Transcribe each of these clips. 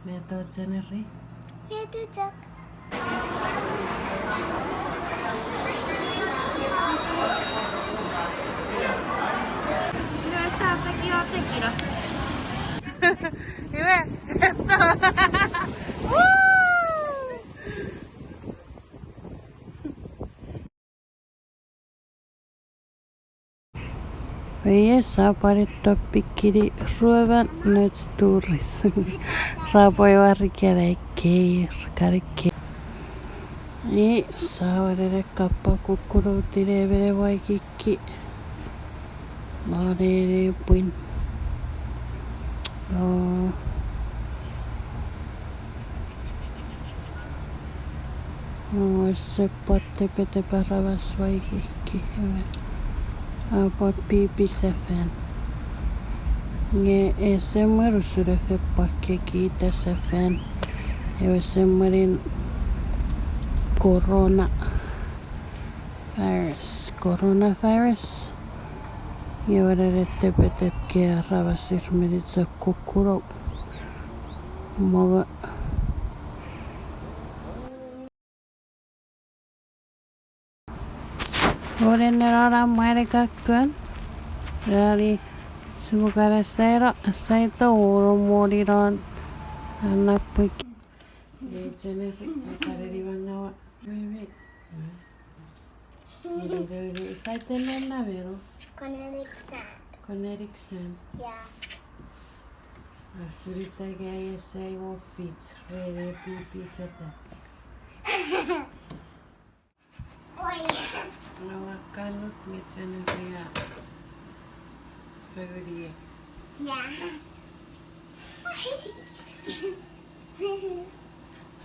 Vet åt Jenny. Vet du tack. Kyllä saat säkin oot tekijä. Hyvä. Vejessä parittu pikkiri ruovan nyt stuurissa. Rapoja rikkereikkiä, karikkiä. Niin, saavare kappa kukkuruutti leevere vaikikki. Laadere puin. Se potte pete paravas vaikikki. Apa piipissä fan. Ja se muodostuda fe pakke kiitässä fan. Ja se muodin coronavirus. Ja vedette petepkiä ravasirmeditsa kukkuro. Moga. Vuoden erora mairikakkuan. Rali sumukara saito uurumuodiron nappuikki. Jeitsene kareri vangawa. Saitte mennä vero. Konerikseen. Ja. Yrittäkää jässä ei oppits. Reide piipi fetä. Oi. No kannut mitsänä ja pöydiä. Ja.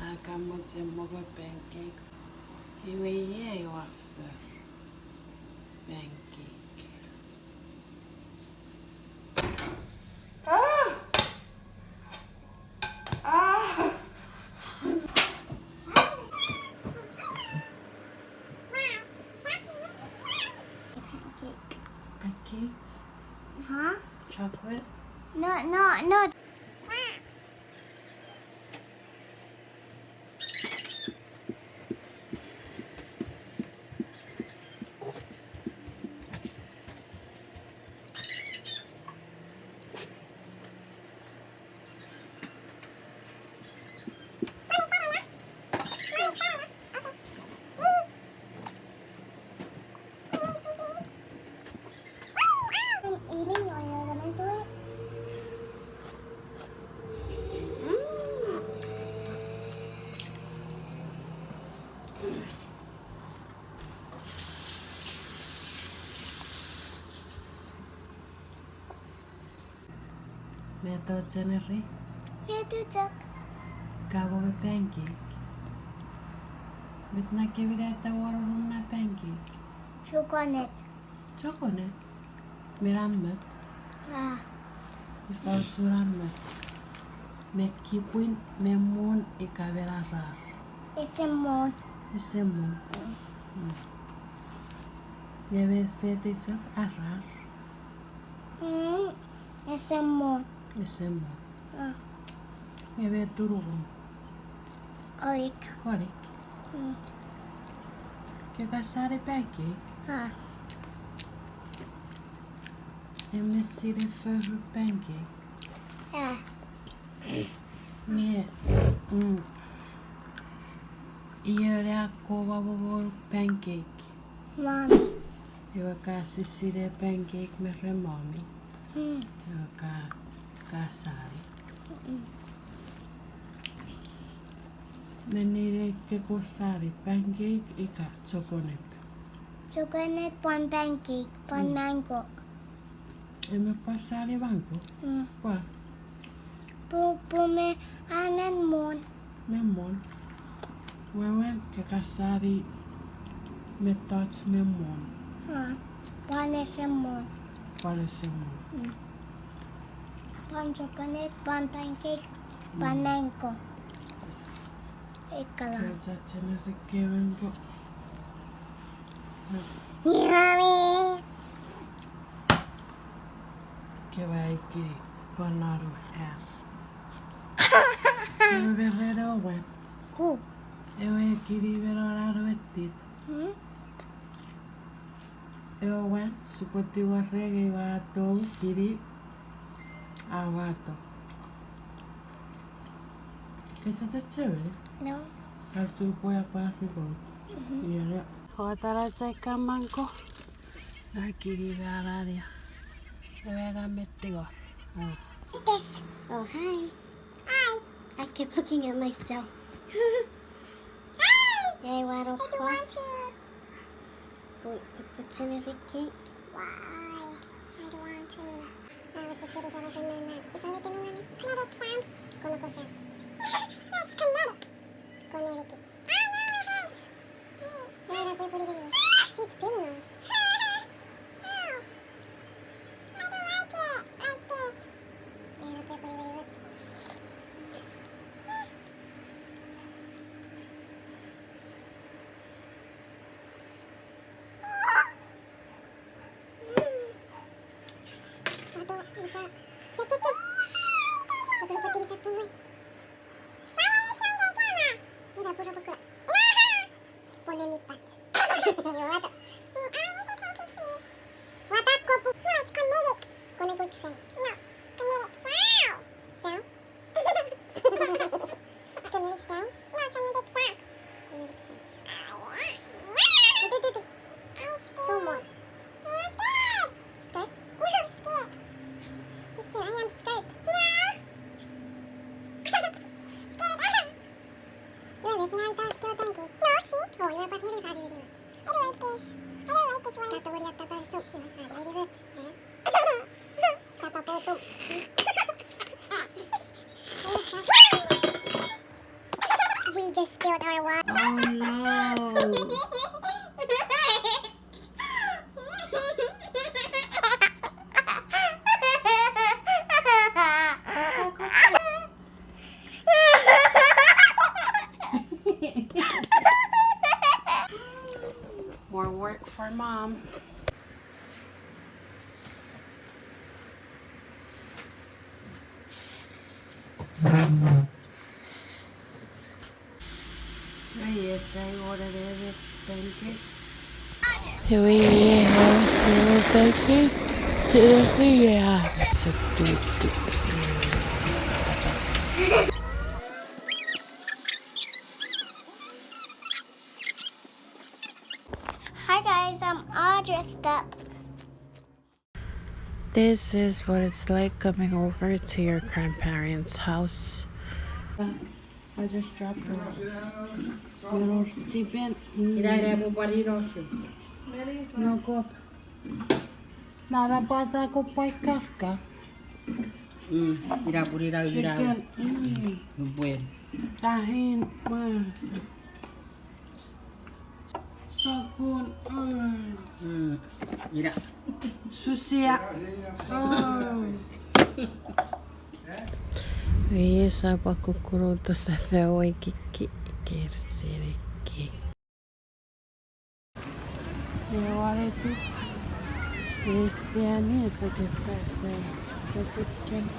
Aika mutsen moko pancake. Hyvä jäi waffer. Pancake. Pancake? Huh? Chocolate? No. Eating or you're gonna do it? Vet åt Jenny. Vet du tack. Kavo pancake. Nyt näkee vielä, että vuoronna pancake. Chocolate. Chocolate. Mirammet. Ja. Ifalsurammet. Me kipuin me muun ikävellä rar. It's a moon. Se muun. Ja vet fetisat arrar. It's a moon. Se muun. Ja. Ja vet Turun. Kolik. Korik. Joka saari pancake. Ja. Emme side för pancake. Ja. Niin. Iöreä kova vogol pancake. Mami. Joka side pancake me remami. Joka kasari. Meni reikke kosari pancake ika chocolate. Chocolate one pancake, one mango. Emme passari vanko. Qua. Pume anen moon. Memon. Wewen ke kasari me tots memon. One is a moon. Pare semon. One chocolate, one pancake, one mango. Ikkala. Jatsene rikkeven ko. Yummy. Keväikki panaru hän. verrero wen. Who? Ewe kiri veroraro etit. Ewe wen, supoti warrege wato kiri awato. ¿Qué está chévere? No. Artu puede para fijo. Y ahora. Jotara checa manco. La kiri veraria. Ewe gametigo. This. Oh, hi. Hi. I kept looking at myself. Hi. Hey, what a fuss. What's in it, Ricky? Why? I don't want to. I was just sitting for a friend and it's only been one kinetic sound. Como cosa. That's kinetic. Kinetic. Oh, no, it hurts. Yeah, that way, pretty video. See, it's peeling off. Ow. I don't like it. Like this. Yeah, that way, pretty video. Ponle mi pat. Wata. Wata kopu. No, it's kinetic. Kinetic sound. No, kinetic sound. Sound? Kinetic sound? No, kinetic sound. Kinetic sound. I'm scared. Two more. I'm scared. Scared? No, I'm scared. Listen, I am scared. No. Scared. You're making eye task your pancake. No, see? Oh, you're about really bad with it. I don't like this. I don't like this one. Tato worry at the bar soup. Very good. Tapa poto. We just spilled our water. Oh no. More work for mom. Yes, I ordered a pancake. Here we have a pancake. Hi guys, I'm all dressed up. This is what it's like coming over to your grandparents' house. I just dropped her. Little Stephen. No cup. Nada pata ko pa'y kafka. Chicken. Tahin. Sabun. Susia. Viisa pakukkuruutussa se oikeikki kersirikki. Ja valitit viestiä niin, että pääsee putken.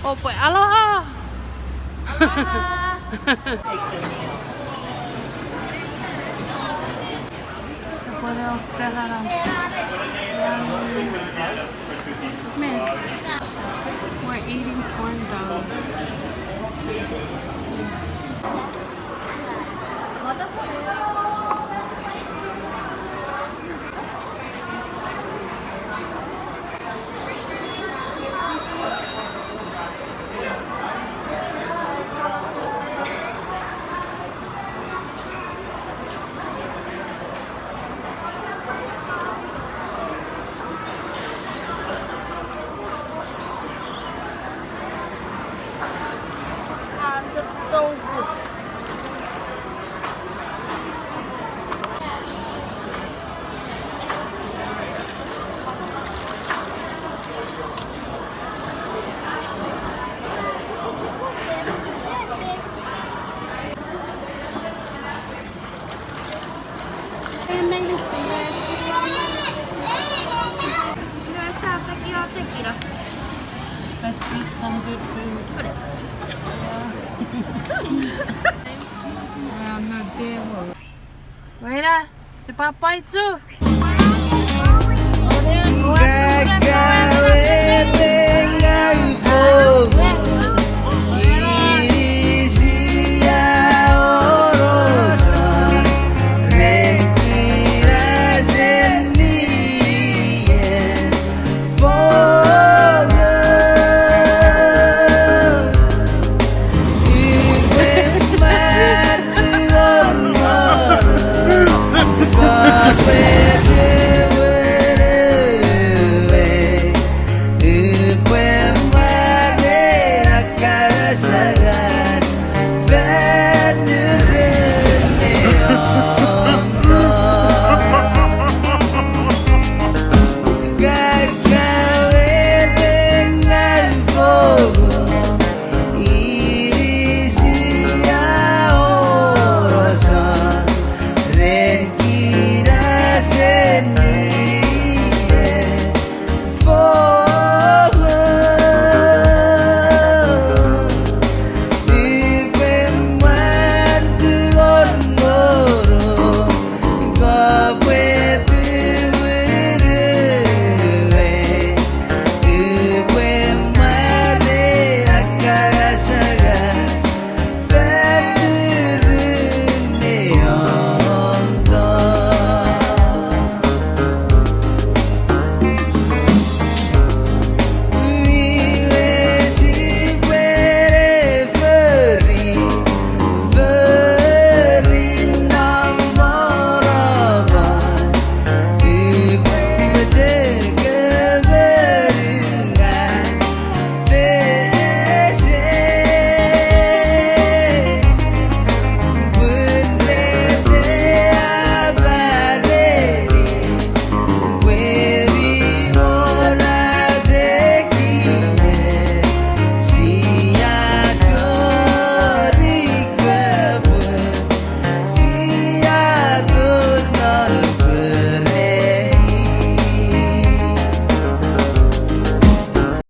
Oh pues, aloha! Podemos pegar a... We're eating corn dogs. some good food. I'm not there. Mira, si Papa itu.